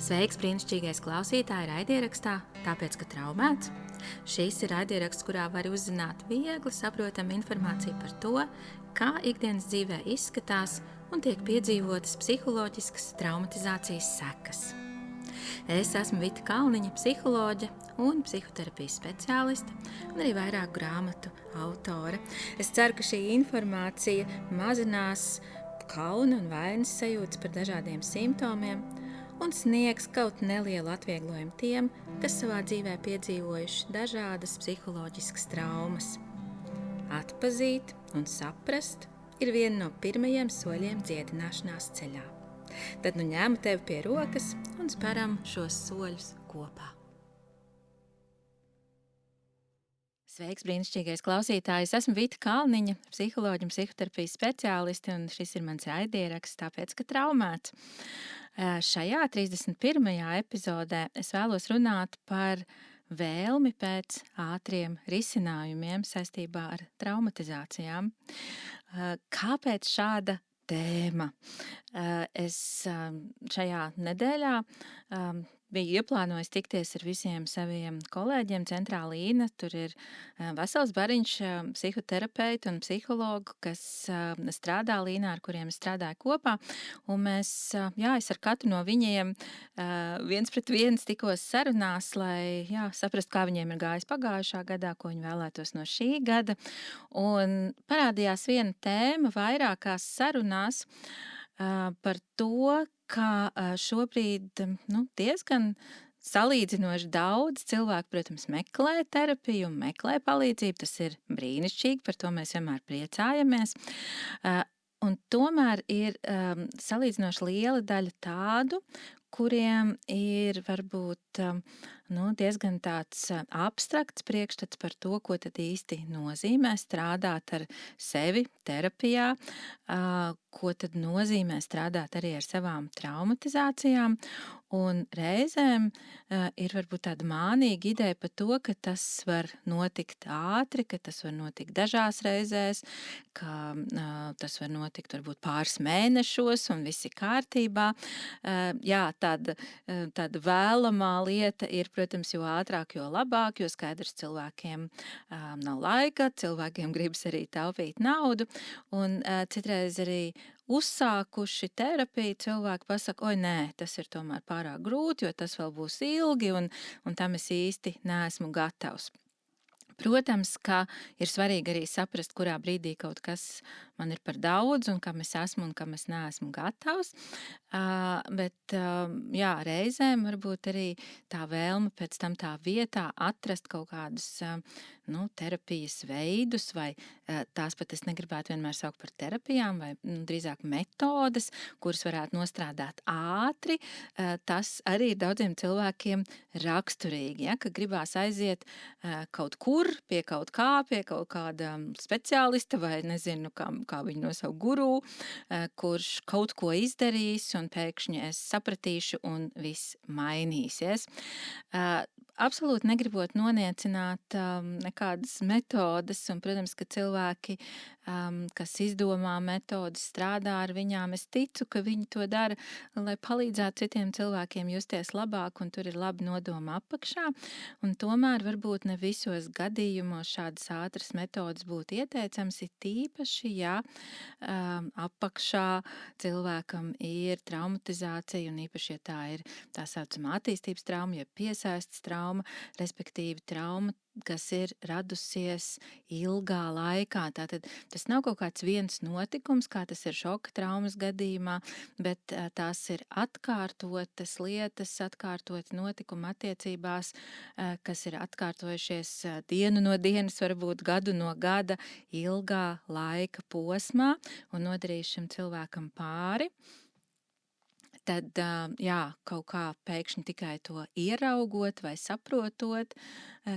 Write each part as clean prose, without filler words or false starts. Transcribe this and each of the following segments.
Sveiks, brīnišķīgais klausītāji raidierakstā, tāpēc, ka traumēts. Šis ir raidieraksts, kurā var uzzināt viegli saprotamu informāciju par to, kā ikdienas dzīvē izskatās un tiek piedzīvotas psiholoģiskas traumatizācijas sekas. Es esmu Vita Kalniņa, psiholoģe un psihoterapijas speciāliste, un arī vairāku grāmatu autore. Es ceru, ka šī informācija mazinās kauna un vainas sajūtas par dažādiem simptomiem un sniegs kaut nelielu atvieglojumu tiem, kas savā dzīvē piedzīvojuši dažādas psiholoģiskas traumas. Atpazīt un saprast ir viena no pirmajiem soļiem dziedināšanās ceļā. Tad nu ņēmu tevi pie rokas un speram šos soļus kopā. Sveiks, brīnišķīgais klausītājs! Esmu Vita Kalniņa, psiholoģe un psihoterapijas speciāliste, un šis ir mans raidieraksts, tāpēc, ka traumēts. Šajā 31. epizodē es vēlos runāt par vēlmi pēc ātriem risinājumiem saistībā ar traumatizācijām. Kāpēc šāda tēma? Es šajā nedēļā biju ieplānojis tikties ar visiem saviem kolēģiem centrā Līna. Tur ir vesels bariņš psihoterapeitu un psihologu, kas strādā Līnā, ar kuriem es strādāju kopā. Un es ar katru no viņiem viens pret viens tikos sarunās, lai saprastu, kā viņiem ir gājis pagājušā gadā, ko viņi vēlētos no šī gada. Un parādījās viena tēma vairākās sarunās par to, ka šobrīd diezgan salīdzinoši daudz cilvēku, protams, meklē terapiju un meklē palīdzību. Tas ir brīnišķīgi, par to mēs vienmēr priecājamies. Un tomēr ir salīdzinoši liela daļa tādu, kuriem ir varbūt diezgan tāds abstrakts priekšstats par to, ko tad īsti nozīmē strādāt ar sevi terapijā, ko tad nozīmē strādāt arī ar savām traumatizācijām. Un reizēm ir varbūt tāda mānīga ideja par to, ka tas var notikt ātri, ka tas var notikt dažās reizēs, ka tas var notikt varbūt pāris mēnešos un viss ir kārtībā. Tāda vēlamā lieta ir, protams, jo ātrāk, jo labāk, jo skaidrs cilvēkiem nav laika, cilvēkiem gribas arī taupīt naudu, un citreiz arī uzsākuši terapiju cilvēki pasaka, oi nē, tas ir tomēr pārāk grūti, jo tas vēl būs ilgi, un tam es īsti neesmu gatavs. Protams, ka ir svarīgi arī saprast, kurā brīdī kaut kas man ir par daudz un kam es esmu un kam es neesmu gatavs. Bet reizēm varbūt arī tā vēlme pēc tam tā vietā atrast kaut kādus terapijas veidus, vai tās pat es negribētu vienmēr saukt par terapijām, vai drīzāk metodes, kuras varētu nostrādāt ātri. Tas arī ir daudziem cilvēkiem raksturīgi, ka gribās aiziet kaut kur, pie kaut kāda speciālista vai nezinu, kā viņu nosaukt guru, kurš kaut ko izdarīs un pēkšņi es sapratīšu un viss mainīsies. Absolūti negribot noniecināt nekādas metodes, un, protams, ka cilvēki, kas izdomā metodes, strādā ar viņām, es ticu, ka viņi to dara, lai palīdzētu citiem cilvēkiem justies labāk, un tur ir labi nodoma apakšā, un tomēr varbūt ne visos gadījumos šādas ātras metodes būtu ieteicams, ir tīpaši, ja apakšā cilvēkam ir traumatizācija, un īpaši, ja tā ir tā saucamā attīstības trauma, ja piesaistes trauma, respektīvi trauma, kas ir radusies ilgā laikā. Tātad tas nav kaut kāds viens notikums, kā tas ir šoka traumas gadījumā, bet tās ir atkārtotas lietas, atkārtoti notikumi attiecībās, kas ir atkārtojušies dienu no dienas, varbūt gadu no gada, ilgā laika posmā un nodarījuši šim cilvēkam pāri. Tad, kaut kā pēkšņi tikai to ieraugot vai saprotot,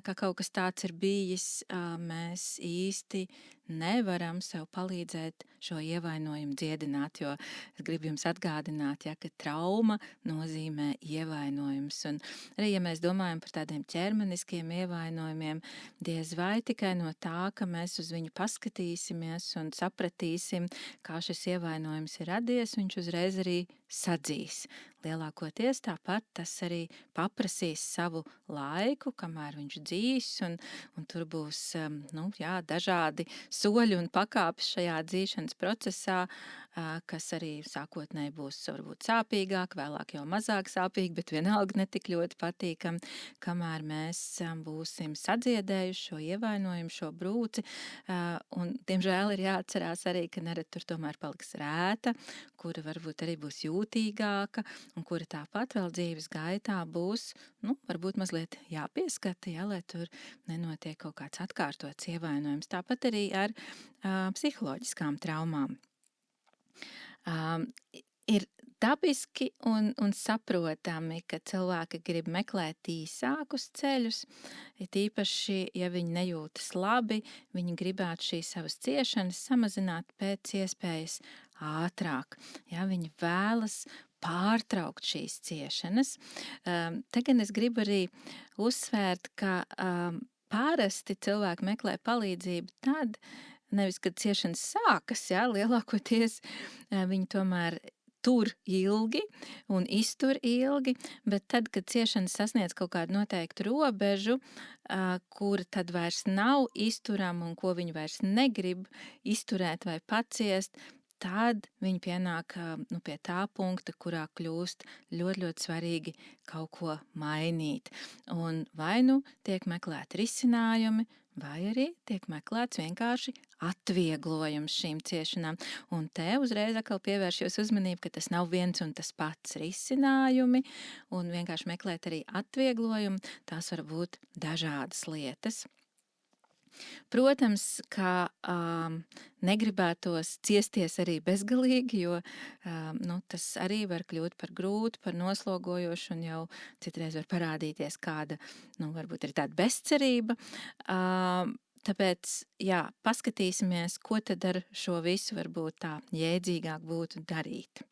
ka kaut kas tāds ir bijis, mēs īsti nevaram sev palīdzēt šo ievainojumu dziedināt, jo es gribu jums atgādināt, ja, ka trauma nozīmē ievainojums. Un arī, ja mēs domājam par tādiem ķermeniskiem ievainojumiem, diez vai tikai no tā, ka mēs uz viņu paskatīsimies un sapratīsim, kā šis ievainojums ir radies, viņš uzreiz arī sadzīs. Lielākoties tāpat tas arī paprasīs savu laiku, kamēr viņš dzīs, un tur būs dažādi soļi un pakāpes šajā dzīšanas procesā, kas arī sākotnēji būs varbūt sāpīgāk, vēlāk jau mazāk sāpīgi, bet vienalga netik ļoti patīkam, kamēr mēs būsim sadziedējuši šo ievainojumu, šo brūci, un diemžēl ir jāatcerās arī, ka nerad tur tomēr paliks rēta, kura varbūt arī būs jūtīgāka, un kura tāpat vēl dzīves gaitā būs, varbūt mazliet jāpieskata, ja, lai tur nenotiek kaut kāds atkārtots ievainojums. Tāpat arī ar psiholoģiskām traumām. Ir dabiski un saprotami, ka cilvēki grib meklēt īsākus ceļus, tīpaši, ja viņi nejūtas labi, viņi gribētu šīs savas ciešanas samazināt pēc iespējas ātrāk. Ja, viņi vēlas pārtraukt šīs ciešanas. Te gan es gribu arī uzsvērt, ka parasti cilvēki meklē palīdzību tad, nevis, kad ciešanas sākas, ja, lielākoties viņi tomēr tur ilgi un iztur ilgi, bet tad, kad ciešanas sasniedz kaut kādu noteiktu robežu, kura tad vairs nav izturama un ko viņi vairs negrib izturēt vai paciest, tad viņi pienāk pie tā punkta, kurā kļūst ļoti, ļoti svarīgi kaut ko mainīt. Un vai tiek meklēti risinājumi, vai arī tiek meklēts vienkārši atvieglojums šīm ciešanām. Un te uzreiz atkal pievērš jūs uzmanību, ka tas nav viens un tas pats risinājumi, un vienkārši meklēt arī atvieglojumu, tās var būt dažādas lietas. Protams, ka negribētos ciesties arī bezgalīgi, jo tas arī var kļūt par grūtu, par noslogojošu, un jau citreiz var parādīties kāda, varbūt arī tāda bezcerība. Tāpēc, paskatīsimies, ko tad ar šo visu varbūt tā jēdzīgāk būtu darīt.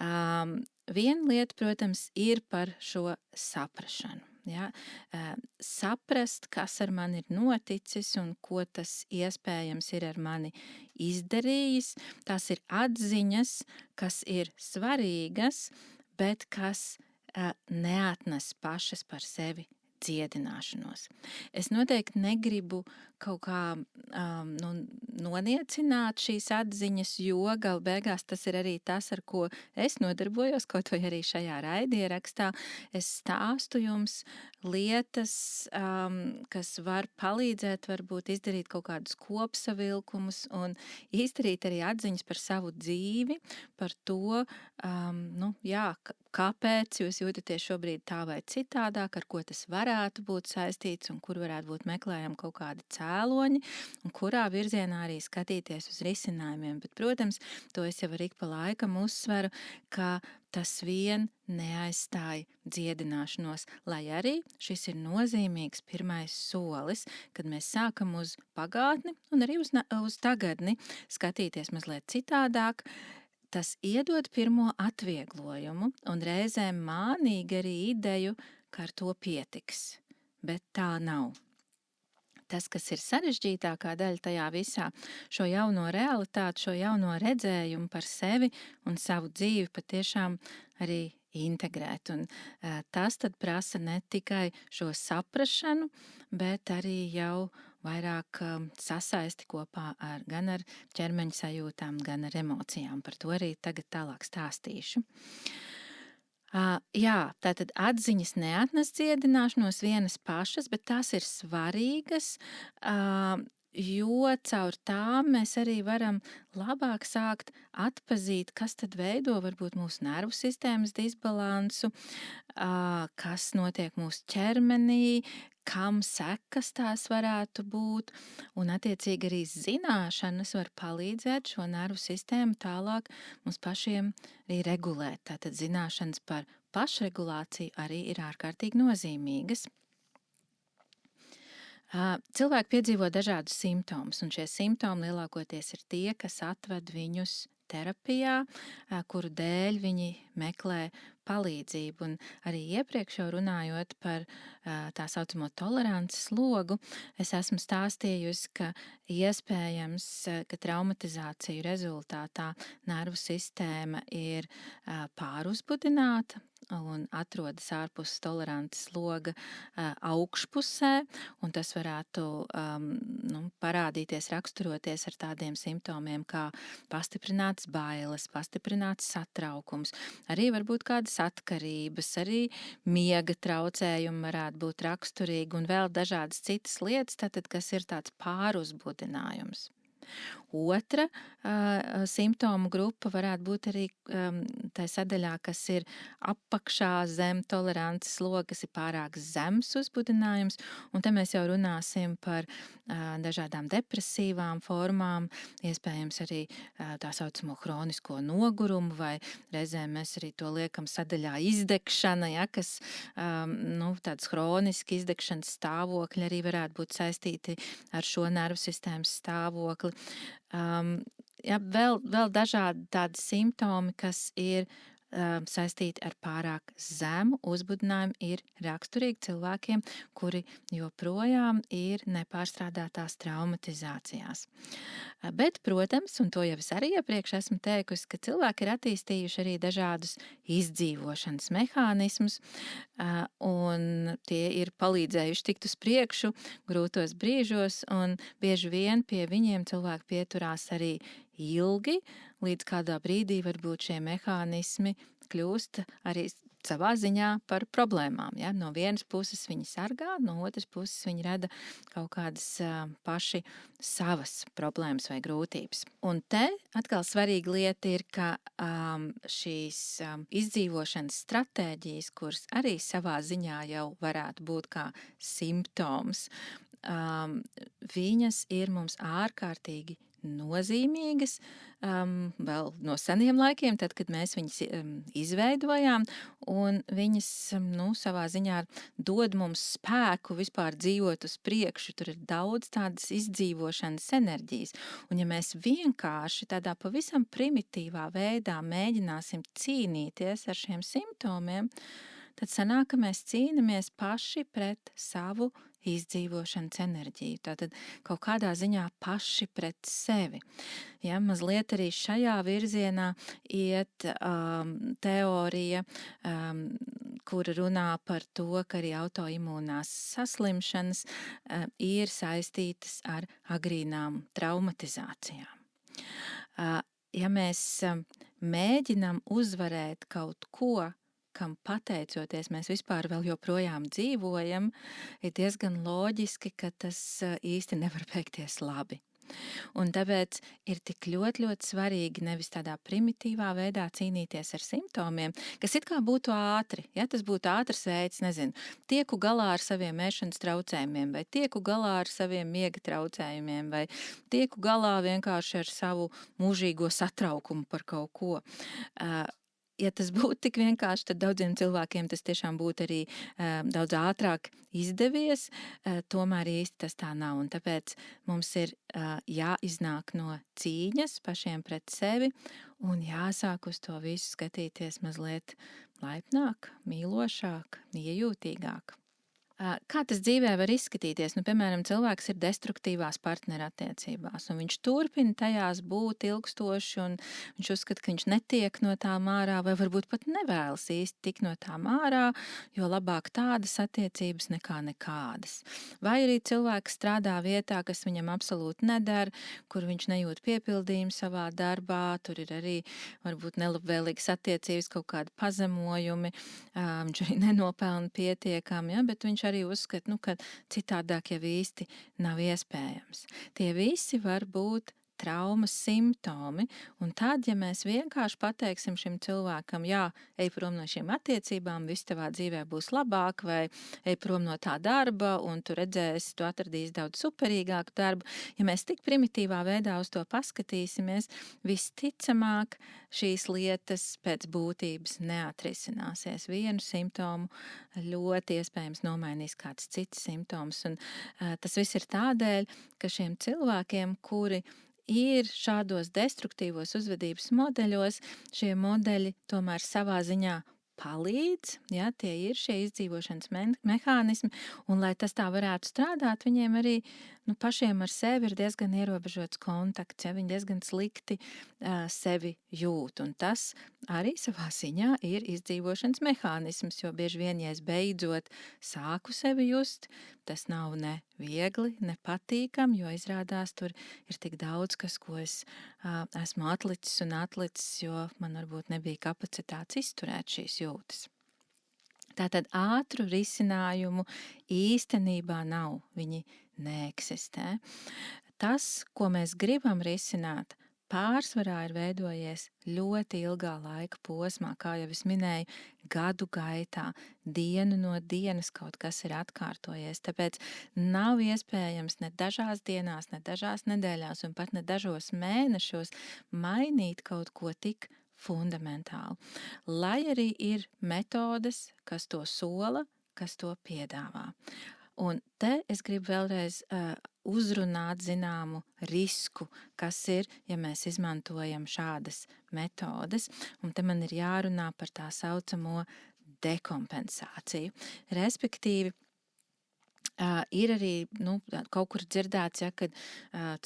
Viena lieta, protams, ir par šo saprašanu. Ja? Saprast, kas ar mani ir noticis un ko tas iespējams ir ar mani izdarījis. Tās ir atziņas, kas ir svarīgas, bet kas neatnes pašas par sevi dziedināšanos. Es noteikti negribu kaut kā noniecināt šīs atziņas, jo gal beigās tas ir arī tas, ar ko es nodarbojos, kaut vai arī šajā raidierakstā. Es stāstu jums lietas, kas var palīdzēt varbūt izdarīt kaut kādus kopsavilkumus un izdarīt arī atziņas par savu dzīvi, par to, kāpēc jūs jūtaties šobrīd tā vai citādāk, ar ko tas varētu būt saistīts un kur varētu būt meklējami kaut kādi cēloņi un kurā virzienā arī skatīties uz risinājumiem. Bet, protams, to es jau arī pa laikam uzsveru, ka tas vien neaizstāja dziedināšanos, lai arī šis ir nozīmīgs pirmais solis, kad mēs sākam uz pagātni un arī uz tagadni skatīties mazliet citādāk. Tas iedod pirmo atvieglojumu un reizēm mānīgi arī ideju, ka ar to pietiks, bet tā nav. Tas, kas ir sarežģītākā daļa tajā visā, šo jauno realitāti, šo jauno redzējumu par sevi un savu dzīvi patiešām arī integrēt. Un tas tad prasa ne tikai šo saprašanu, bet arī jau vairāk sasaisti kopā gan ar ķermeņa sajūtām, gan ar emocijām. Par to arī tagad tālāk stāstīšu. Tātad atziņas neatnes dziedināšanos vienas pašas, bet tās ir svarīgas, jo caur tām mēs arī varam labāk sākt atpazīt, kas tad veido varbūt mūsu nervu sistēmas disbalansu, kas notiek mūsu ķermenī, kam sekas tās varētu būt, un attiecīgi arī zināšanas var palīdzēt šo nervu sistēmu tālāk mums pašiem arī regulēt. Tātad zināšanas par pašregulāciju arī ir ārkārtīgi nozīmīgas. Cilvēki piedzīvo dažādus simptomus, un šie simptomi lielākoties ir tie, kas atved viņus terapijā, kuru dēļ viņi meklē palīdzību. Un arī iepriekš jau runājot par tā saucamo tolerances logu, es esmu stāstījusi, ka iespējams, ka traumatizāciju rezultātā nervu sistēma ir pāruzbudināta un atrodas ārpus tolerances loga augšpusē, un tas varētu parādīties, raksturoties ar tādiem simptomiem kā pastiprināts bailes, pastiprināts satraukums, arī varbūt kādas atkarības, arī miega traucējumi varētu būt raksturīgi un vēl dažādas citas lietas, tātad, kas ir tāds pāruzbudinājums. Otra simptomu grupa varētu būt arī tā sadaļā, kas ir apakšā zem tolerances loga, kas ir pārāk zems uzbudinājums, un te mēs jau runāsim par dažādām depresīvām formām, iespējams arī tā saucamo hronisko nogurumu, vai reizēm mēs arī to liekam sadaļā izdegšana, ja, kas tāds hroniski izdegšanas stāvokļi arī varētu būt saistīti ar šo nervu sistēmas stāvokli. Vēl dažādi tādi simptomi, kas ir saistīti ar pārāk zemu uzbudinājumu, ir raksturīgi cilvēkiem, kuri joprojām ir nepārstrādātās traumatizācijās. Bet, protams, un to jau es arī iepriekš esmu teikusi, ka cilvēki ir attīstījuši arī dažādus izdzīvošanas mehānismus, un tie ir palīdzējuši tikt uz priekšu grūtos brīžos, un bieži vien pie viņiem cilvēki pieturās arī ilgi, līdz kādā brīdī varbūt šie mehānismi kļūst arī savā ziņā par problēmām. Ja? No vienas puses viņi sargā, no otras puses viņi rada kaut kādas paši savas problēmas vai grūtības. Un te atkal svarīga lieta ir, ka šīs izdzīvošanas stratēģijas, kuras arī savā ziņā jau varētu būt kā simptoms, viņas ir mums ārkārtīgi nozīmīgas vēl no seniem laikiem, tad, kad mēs viņas izveidojām, un viņas savā ziņā dod mums spēku vispār dzīvot uz priekšu. Tur ir daudz tādas izdzīvošanas enerģijas. Un ja mēs vienkārši tādā pavisam primitīvā veidā mēģināsim cīnīties ar šiem simptomiem, tad sanāk, ka mēs cīnamies paši pret savu izdzīvošanas enerģiju. Tātad kaut kādā ziņā paši pret sevi. Ja, mazliet arī šajā virzienā iet teorija, kura runā par to, ka arī autoimūnās saslimšanas ir saistītas ar agrīnām traumatizācijām. Ja mēs mēģinam uzvarēt kaut ko, kam pateicoties mēs vispār vēl joprojām dzīvojam, ir diezgan loģiski, ka tas īsti nevar beigties labi. Un tāpēc ir tik ļoti svarīgi nevis tādā primitīvā veidā cīnīties ar simptomiem, kas it kā būtu ātri. Ja tas būtu ātrs veids, tieku galā ar saviem ēšanas traucējumiem, vai tieku galā ar saviem miega traucējumiem, vai tieku galā vienkārši ar savu mūžīgo satraukumu par kaut ko. Ja tas būtu tik vienkārši, tad daudziem cilvēkiem tas tiešām būtu arī daudz ātrāk izdevies, tomēr īsti tas tā nav. Un tāpēc mums ir jāiznāk no cīņas pašiem pret sevi un jāsāk uz to visu skatīties mazliet laipnāk, mīlošāk, iejūtīgāk. Kā tas dzīvē var izskatīties? Piemēram, cilvēks ir destruktīvās partnerattiecībās, un viņš turpina tajās būt ilgstoši, un viņš uzskata, ka viņš netiek no tām ārā, vai varbūt pat nevēlas īsti tikt no tām ārā, jo labāk tādas attiecības nekā nekādas. Vai arī cilvēks strādā vietā, kas viņam absolūti nedara, kur viņš nejūt piepildījumu savā darbā, tur ir arī varbūt nelabvēlīgas attiecības, kaut kādi pazemojumi, viņš arī nenopelna pietiekami, ja, bet viņš arī uzskata, ka citādāk jau īsti nav iespējams. Tie visi var būt traumas simptomi, un tad, ja mēs vienkārši pateiksim šim cilvēkam, jā, ej prom no šīm attiecībām, viss tavā dzīvē būs labāk, vai ej prom no tā darba, un tu redzēsi, tu atradīsi daudz superīgāku darbu, ja mēs tik primitīvā veidā uz to paskatīsimies, visticamāk šīs lietas pēc būtības neatrisināsies. Vienu simptomu ļoti iespējams nomainīs kāds cits simptoms, un tas viss ir tādēļ, ka šiem cilvēkiem, kuri ir šādos destruktīvos uzvedības modeļos, šie modeļi tomēr savā ziņā palīdz, ja, tie ir šie izdzīvošanas mehānismi, un lai tas tā varētu strādāt, viņiem arī pašiem ar sevi ir diezgan ierobežots kontakts, ja, viņi diezgan slikti sevi jūt, un tas arī savā ziņā ir izdzīvošanas mehānisms, jo bieži vien, ja es beidzot sāku sevi just, tas nav ne viegli, ne patīkami, jo izrādās tur ir tik daudz, kas, ko es esmu atlicis, jo man varbūt nebija kapacitātes izturēt šīs jūtas. Tātad ātru risinājumu īstenībā nav, viņi neeksistē. Tas, ko mēs gribam risināt, pārsvarā ir veidojies ļoti ilgā laika posmā, kā jau es minēju, gadu gaitā, dienu no dienas kaut kas ir atkārtojies, tāpēc nav iespējams ne dažās dienās, ne dažās nedēļās un pat ne dažos mēnešos mainīt kaut ko tik fundamentāli. Lai arī ir metodes, kas to sola, kas to piedāvā. Un te es gribu vēlreiz uzrunāt zināmu risku, kas ir, ja mēs izmantojam šādas metodes, un te man ir jārunā par tā saucamo dekompensāciju. Respektīvi, ir arī kaut kur dzirdēts, ja, kad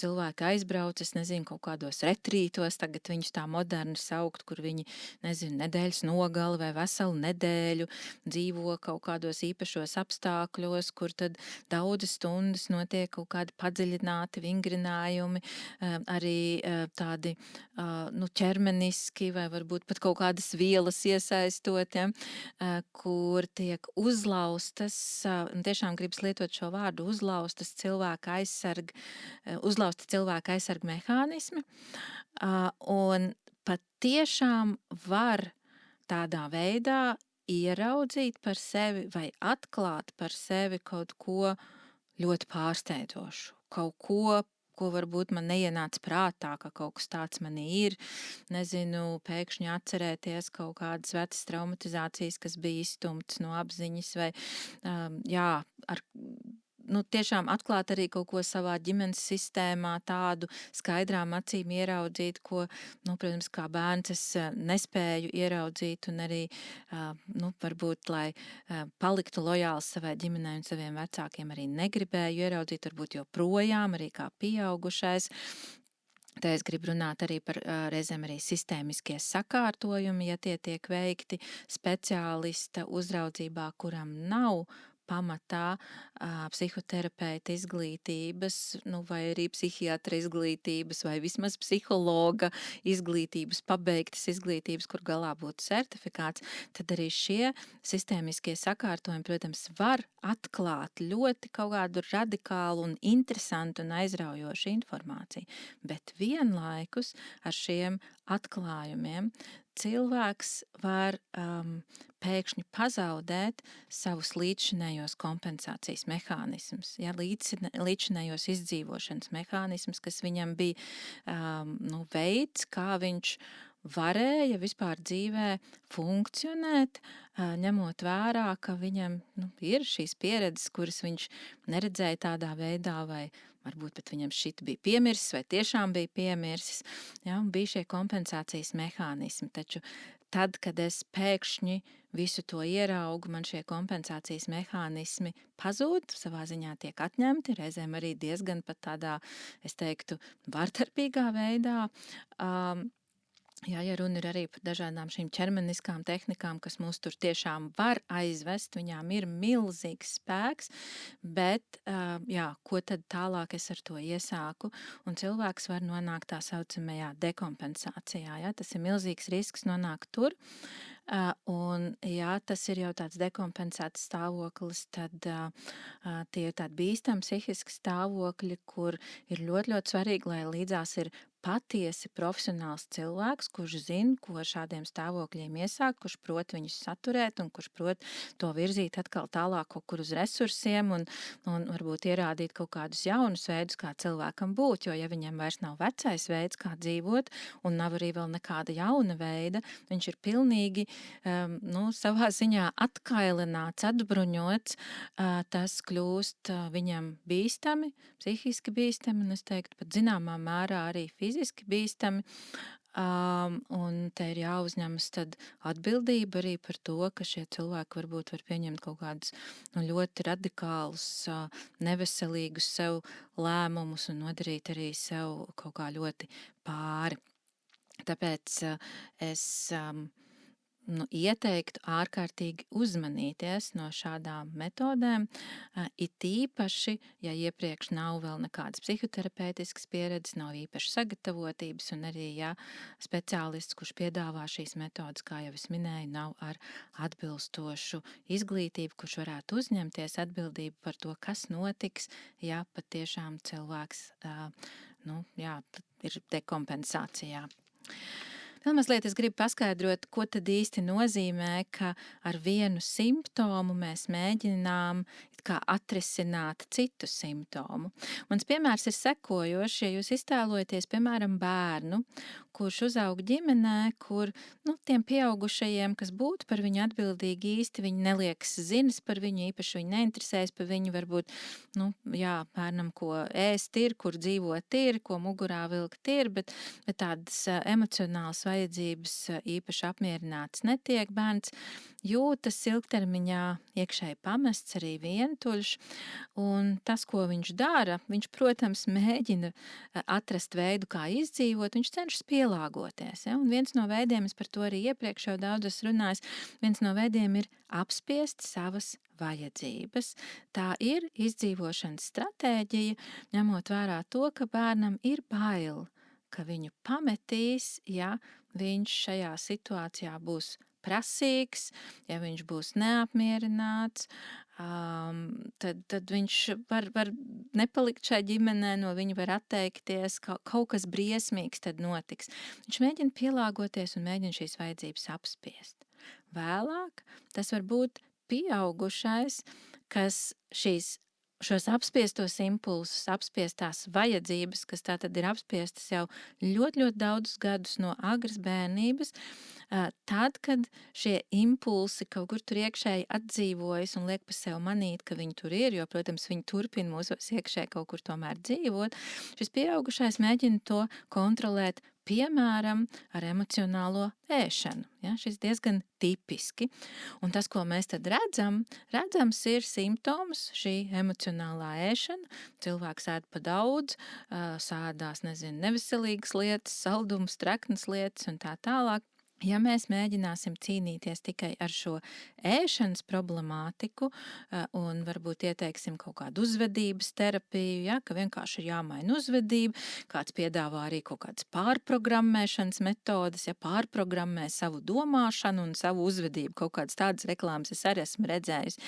cilvēki aizbrauc, es nezinu, kaut kādos retrītos, tagad viņus tā moderni saukt, kur viņi, nezinu, nedēļas nogali vai veselu nedēļu dzīvo kaut kādos īpašos apstākļos, kur tad daudzas stundas notiek kaut kādi padziļināti vingrinājumi, arī tādi ķermeniski vai varbūt pat kaut kādas vielas iesaistot, ja, kur tiek uzlaustas, tiešām gribas lietot šo vārdu, uzlausti cilvēka aizsarga mehānismi, un pat tiešām var tādā veidā ieraudzīt par sevi vai atklāt par sevi kaut ko ļoti pārsteidzošu, kaut ko varbūt man neienāca prātā, ka kaut kas tāds manī ir, nezinu, pēkšņi atcerēties kaut kādas vecas traumatizācijas, kas bija izstumtas no apziņas, vai tiešām atklāt arī kaut ko savā ģimenes sistēmā, tādu skaidrām acīm ieraudzīt, ko, protams, kā bērns es nespēju ieraudzīt, un arī, varbūt, lai paliktu lojāls savai ģimenei un saviem vecākiem, arī negribēju ieraudzīt, varbūt joprojām, arī kā pieaugušais. Te es gribu runāt arī par reizēm arī sistēmiskie sakārtojumi, ja tie tiek veikti speciālista uzraudzībā, kuram nav pamatā psihoterapeita izglītības, vai arī psihiatra izglītības, vai vismaz psihologa izglītības, pabeigtas izglītības, kur galā būtu certifikāts, tad arī šie sistēmiskie sakārtojumi, protams, var atklāt ļoti kaut kādu radikālu un interesantu un aizraujošu informāciju. Bet vienlaikus ar šiem atklājumiem cilvēks var pēkšņi pazaudēt savus līdzšinējos kompensācijas mehānismus, ja, līdzšinējos izdzīvošanas mehānismus, kas viņam bija veids, kā viņš varēja vispār dzīvē funkcionēt, ņemot vērā, ka viņam ir šīs pieredzes, kuras viņš neredzēja tādā veidā, vai varbūt pat viņam šit bija piemirsis, vai tiešām bija piemirsis, ja, un bija šie kompensācijas mehānismi. Taču tad, kad es pēkšņi visu to ieraugu, man šie kompensācijas mehānismi pazūd, savā ziņā tiek atņemti, reizēm arī diezgan pat tādā, es teiktu, vardarbīgā veidā. Jā, ja runa ir arī par dažādām šīm ķermeniskām tehnikām, kas mūs tur tiešām var aizvest, viņām ir milzīgs spēks, bet, jā, ko tad tālāk es ar to iesāku? Un cilvēks var nonākt tā saucamajā dekompensācijā, ja? Tas ir milzīgs risks nonākt tur, un, ja tas ir jau tāds dekompensēts stāvoklis, tad tie ir tādi bīstami psihiski stāvokļi, kur ir ļoti, ļoti svarīgi, lai līdzās ir patiesi profesionāls cilvēks, kurš zina, ko ar šādiem stāvokļiem iesākt, kurš prot viņus saturēt un kurš prot to virzīt atkal tālāk kaut kur uz resursiem un varbūt ierādīt kaut kādus jaunus veidus, kā cilvēkam būt, jo ja viņam vairs nav vecais veids, kā dzīvot, un nav arī vēl nekāda jauna veida, viņš ir pilnīgi, savā ziņā atkailināts, atbruņots, tas kļūst viņam bīstami, psihiski bīstami, un es teiktu pat zināmā mērā arī fiziski bīstami, un te ir jāuzņemas tad atbildība arī par to, ka šie cilvēki varbūt var pieņemt kaut kādus ļoti radikālus, neveselīgus sev lēmumus un nodarīt arī sev kaut kā ļoti pāri. Tāpēc es ieteiktu ārkārtīgi uzmanīties no šādām metodēm, it īpaši, ja iepriekš nav vēl nekādas psihoterapeitiskas pieredzes, nav īpaši sagatavotības, un arī, ja speciālists, kurš piedāvā šīs metodas, kā jau es minēju, nav ar atbilstošu izglītību, kurš varētu uzņemties atbildību par to, kas notiks, ja patiešām cilvēks ir dekompensācijā. Vēl mazliet es gribu paskaidrot, ko tad īsti nozīmē, ka ar vienu simptomu mēs mēģinām kā atrisināt citu simptomu. Mans piemērs ir sekojošs, ja jūs iztēlojaties, piemēram, bērnu, kurš uzaug ģimenē, kur tiem pieaugušajiem, kas būtu par viņu atbildīgi īsti, viņi neliekas zinas par viņu, īpaši viņi neinteresējas par viņu, varbūt, bērnam, ko ēst ir, kur dzīvot ir, ko mugurā vilkt ir, bet tādas emocionālas vajadzības īpaši apmierināts netiek. Bērns jūtas ilgtermiņā iekšēji pamests, arī vientuļš, un tas, ko viņš dara, viņš, protams, mēģina atrast veidu, kā izdzīvot, viņš cenšas pielāgoties. Ja? Un viens no veidiem, es par to arī iepriekš jau daudz esmu runājis, viens no veidiem ir apspiest savas vajadzības. Tā ir izdzīvošanas stratēģija, ņemot vērā to, ka bērnam ir bail, ka viņu pametīs, ja viņš šajā situācijā būs prasīgs, ja viņš būs neapmierināts, tad viņš var nepalikt šai ģimenē, no viņa var atteikties, kaut kas briesmīgs tad notiks. Viņš mēģina pielāgoties un mēģina šīs vajadzības apspiest. Vēlāk tas var būt pieaugušais, kas šos apspiestos impulsus, apspiestās vajadzības, kas tātad ir apspiestas jau ļoti, ļoti daudzus gadus no agras bērnības, tad, kad šie impulsi kaut kur tur iekšēji atdzīvojas un liek pa sev manīt, ka viņi tur ir, jo, protams, viņi turpina mūsos iekšēji kaut kur tomēr dzīvot, šis pieaugušais mēģina to kontrolēt, piemēram, ar emocionālo ēšanu. Ja? Šis diezgan tipiski. Un tas, ko mēs tad redzams ir simptoms, šī emocionālā ēšana. Cilvēks ēd pa daudz, sādās, neveselīgas lietas, saldumus, treknas lietas un tā tālāk. Ja mēs mēģināsim cīnīties tikai ar šo ēšanas problemātiku un varbūt ieteiksim kaut kādu uzvedības terapiju, ja, ka vienkārši ir jāmaina uzvedība, kāds piedāvā arī kaut kādas pārprogrammēšanas metodas, ja pārprogrammē savu domāšanu un savu uzvedību, kaut kādas tādas reklāmas es arī esmu redzējusi.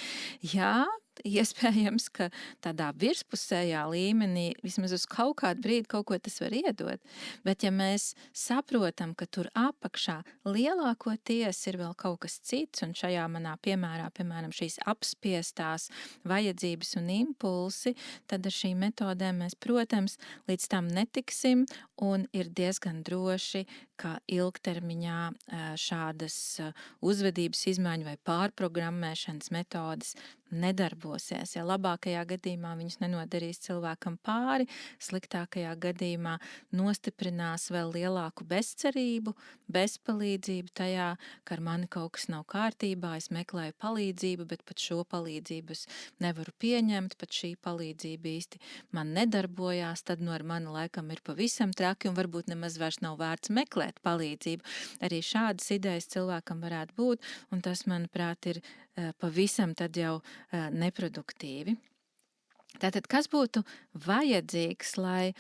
Jā, iespējams, ka tādā virspusējā līmenī vismaz uz kaut kādu brīdi kaut ko tas var iedot, bet ja mēs saprotam, ka tur apakšā lielākoties ir vēl kaut kas cits, un šajā manā piemērā, piemēram, šīs apspiestās vajadzības un impulsi, tad ar šīm metodēm mēs, protams, līdz tam netiksim, un ir diezgan droši, ka ilgtermiņā šādas uzvedības izmaiņu vai pārprogrammēšanas metodas nedarbosies. Ja labākajā gadījumā viņas nenodarīs cilvēkam pāri, sliktākajā gadījumā nostiprinās vēl lielāku bezcerību, bezpalīdzību tajā, ka ar mani kaut kas nav kārtībā, es meklēju palīdzību, bet pat šo palīdzību es nevaru pieņemt, pat šī palīdzība īsti man nedarbojās, tad ar mani laikam ir pavisam traki un varbūt nemaz vairs nav vērts meklēt meklēt palīdzību. Arī šādas idejas cilvēkam varētu būt, un tas, manuprāt, ir pavisam tad jau neproduktīvi. Tātad, kas būtu vajadzīgs, lai,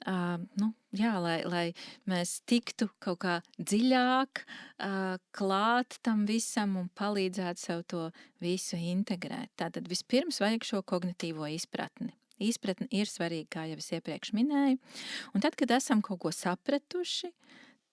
lai mēs tiktu kaut kā dziļāk klāt tam visam un palīdzētu sev to visu integrēt? Tātad vispirms vajag šo kognitīvo izpratni. Izpratne ir svarīga, kā jau es iepriekš minēju. Un tad, kad esam kaut ko sapratuši,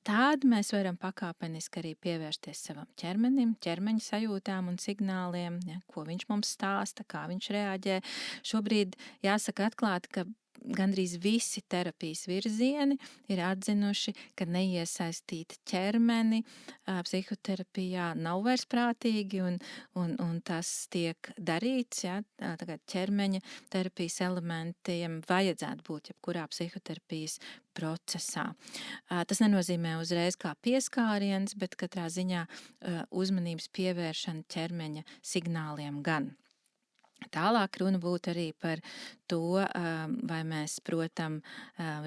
tad mēs varam pakāpeniski arī pievērsties savam ķermenim, ķermeņa sajūtām un signāliem, ja, ko viņš mums stāsta, kā viņš reaģē. Šobrīd jāsaka atklāti, ka gandrīz visi terapijas virzieni ir atzinuši, ka neiesaistīt ķermeni psihoterapijā nav vairs prātīgi un tas tiek darīts. Ja? Tagad ķermeņa terapijas elementiem vajadzētu būt jebkurā psihoterapijas procesā. Tas nenozīmē uzreiz kā pieskāriens, bet katrā ziņā uzmanības pievēršana ķermeņa signāliem gan. Tālāk runa būtu arī par to, vai mēs protam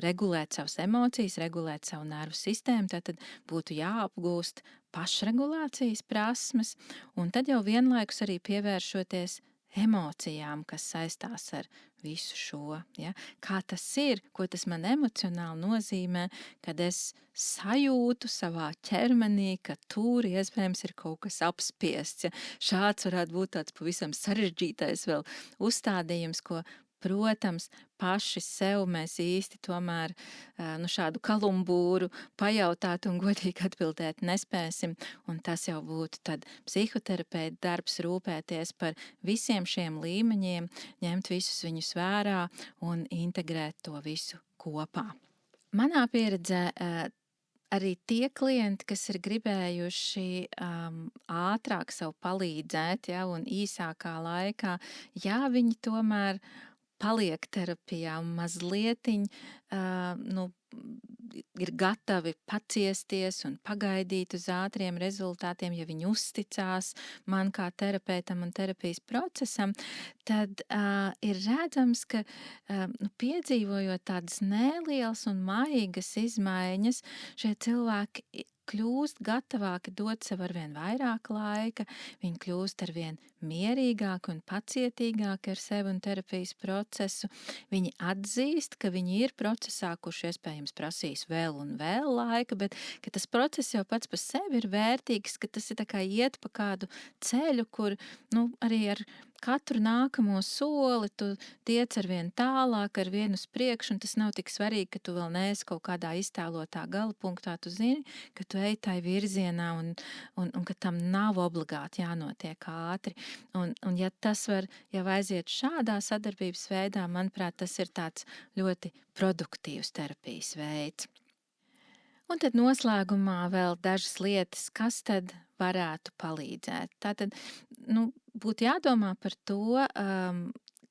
regulēt savas emocijas, regulēt savu nervu sistēmu, tad būtu jāapgūst pašregulācijas prasmes, un tad jau vienlaikus arī pievēršoties emocijām, kas saistās ar visu šo. Ja? Kā tas ir, ko tas man emocionāli nozīmē, kad es sajūtu savā ķermenī, ka tur iespējams ir kaut kas apspiests. Ja? Šāds varētu būt tāds pavisam sarežģītais vēl uzstādījums, ko, protams, paši sev mēs īsti tomēr šādu kalumbūru pajautāt un godīgi atbildēt nespēsim, un tas jau būtu tad psihoterapeita darbs rūpēties par visiem šiem līmeņiem, ņemt visus viņus vērā un integrēt to visu kopā. Manā pieredzē arī tie klienti, kas ir gribējuši ātrāk sev palīdzēt, ja, un īsākā laikā, jā, viņi tomēr paliek terapijā un mazlietiņ ir gatavi paciesties un pagaidīt uz ātriem rezultātiem, ja viņi uzticās man kā terapeitam un terapijas procesam, tad ir redzams, ka piedzīvojot tādas nelielas un maigas izmaiņas, šie cilvēki kļūst gatavāki dot sev arvien vairāk laika, viņi kļūst arvien mierīgāki un pacietīgāki ar sevi un terapijas procesu. Viņi atzīst, ka viņi ir procesā, kurš iespējams prasīs vēl un vēl laika, bet ka tas process jau pats par sevi ir vērtīgs, ka tas ir tā kā iet pa kādu ceļu, kur arī ar katru nākamo soli tu tiec arvien tālāk, arvien uz priekšu, un tas nav tik svarīgi, ka tu vēl neesi kaut kādā iztēlotā gala punktā. Tu zini, ka tu ej tai virzienā un ka tam nav obligāti jānotiek ātri. Un ja tas var jau aiziet šādā sadarbības veidā, manuprāt, tas ir tāds ļoti produktīvs terapijas veids. Un tad noslēgumā vēl dažas lietas, kas tad varētu palīdzēt. Tātad, būtu jādomā par to,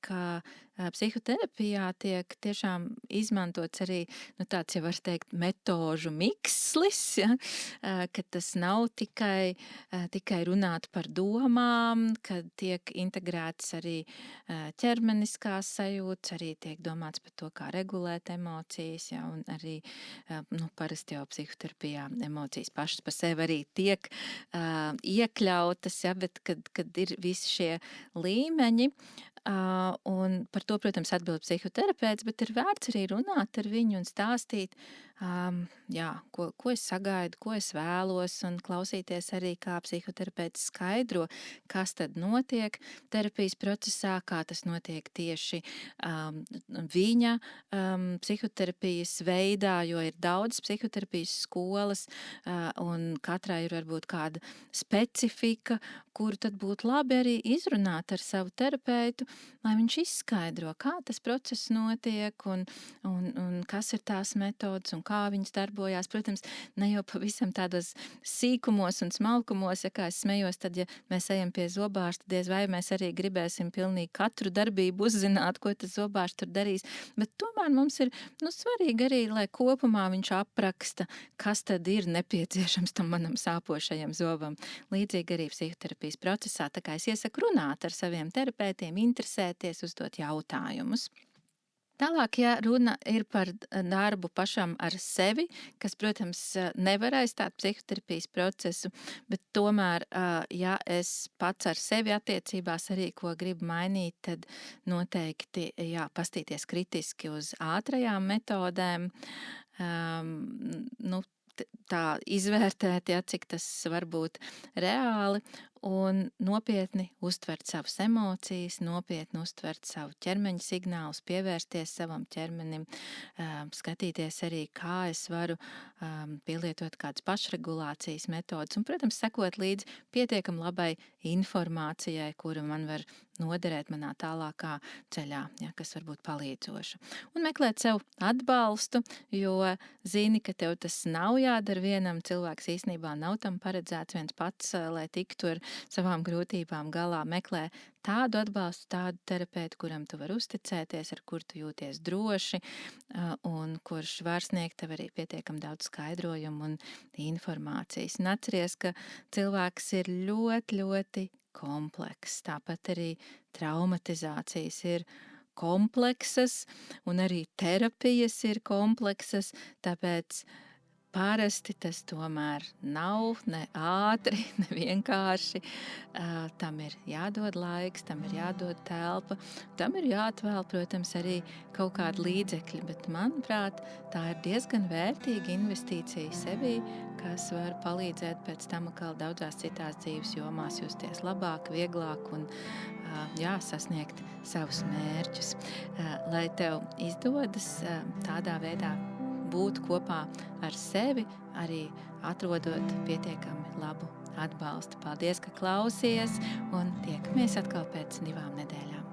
ka psihoterapijā tiek tiešām izmantots arī tāds, ja var teikt, metožu mikslis, ja? Ka tas nav tikai runāt par domām, kad tiek integrētas arī ķermeniskās sajūtas, arī tiek domāts par to, kā regulēt emocijas, ja? Un arī parasti jau psihoterapijā emocijas pašas par sevi arī tiek iekļautas, ja? Bet kad ir visi šie līmeņi, un par to, protams, atbild psihoterapeits, bet ir vērts arī runāt ar viņu un stāstīt, ko es sagaidu, ko es vēlos, un klausīties arī, kā psihoterapeits skaidro, kas tad notiek terapijas procesā, kā tas notiek tieši viņa psihoterapijas veidā, jo ir daudz psihoterapijas skolas, un katrai ir varbūt kāda specifika, kuru tad būtu labi arī izrunāt ar savu terapeitu, lai viņš izskaidro, kā tas process notiek un kas ir tās metodas un kā viņas darbojās. Protams, ne jau pavisam tādos sīkumos un smalkumos, ja kā es smējos, tad, ja mēs ejam pie zobārsta, diez vai mēs arī gribēsim pilnīgi katru darbību uzzināt, ko tas zobārsts tur darīs, bet tomēr mums ir svarīgi arī, lai kopumā viņš apraksta, kas tad ir nepieciešams tam manam sāpošajam zobam. Līdzīgi arī psihoterapijas procesā, tā kā es iesaku runāt ar saviem terapeitiem, interesēties, uzdot jautājumus. Tālāk, ja runa ir par darbu pašam ar sevi, kas, protams, nevar aizstāt psihoterapijas procesu, bet tomēr, ja es pats ar sevi attiecībās arī ko gribu mainīt, tad noteikti, jā, pastīties kritiski uz ātrajām metodēm, nu, tā izvērtēt, ja, cik tas var būt reāli, un nopietni uztvert savas emocijas, nopietni uztvert savu ķermeņa signālus, pievērsties savam ķermenim, skatīties arī, kā es varu pielietot kādas pašregulācijas metodas un, protams, sekot līdzi pietiekam labai informācijai, kura man var noderēt manā tālākā ceļā, ja, kas var būt palīdzoša. Un meklēt sev atbalstu, jo zini, ka tev tas nav jādara vienam, cilvēks īstenībā nav tam paredzēts viens pats, lai tiktu ar savām grūtībām galā. Meklē tādu atbalstu, tādu terapeitu, kuram tu vari uzticēties, ar kur tu jūties droši, un kurš var sniegt tev arī pietiekam daudz skaidrojumu un informācijas. Un atceries, ka cilvēks ir ļoti, ļoti komplekss. Tāpat arī traumatizācijas ir kompleksas, un arī terapijas ir kompleksas, tāpēc parasti tas tomēr nav ne ātri, ne vienkārši. Tam ir jādod laiks, tam ir jādod telpa, tam ir jāatvēl, protams, arī kaut kādi līdzekļi, bet, manuprāt, tā ir diezgan vērtīga investīcija sevī, kas var palīdzēt pēc tam atkal daudzās citās dzīves jomās justies labāk, vieglāk un sasniegt savus mērķus. Lai tev izdodas tādā veidā būt kopā ar sevi, arī atrodot pietiekami labu atbalstu. Paldies, ka klausies, un tiekamies atkal pēc 2 nedēļām.